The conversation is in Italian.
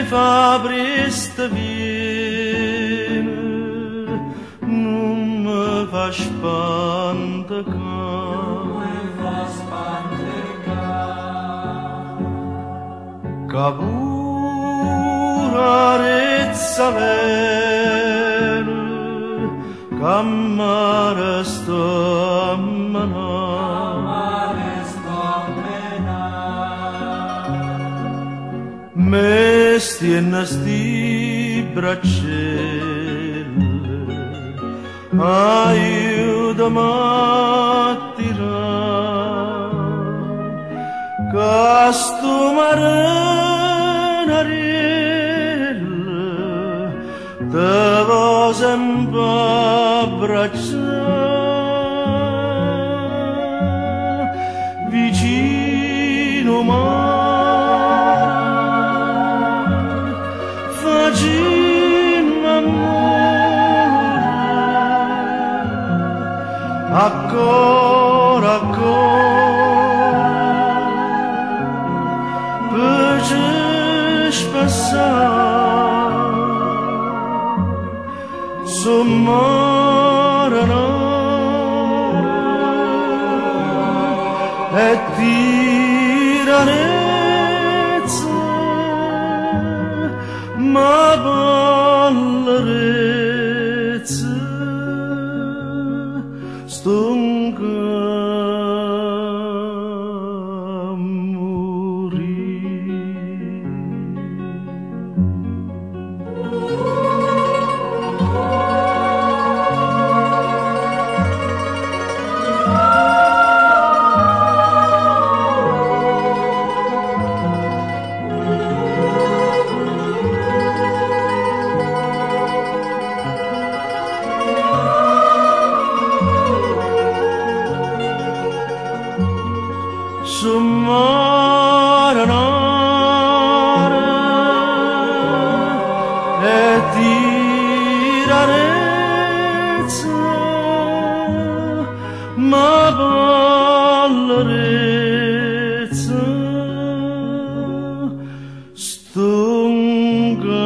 fa brista viene, non mi fa spantacare, che pura rezza viene, che mi sto a me stienne sti braccelle, aiutami a tirare, che sto marinarello te vo sempre abbracciare, vicino ancora, per passare, sommarano e tiranezza, ma ballerezza. Stunga sommaranare e tiranezza, ma ballerezza, stunga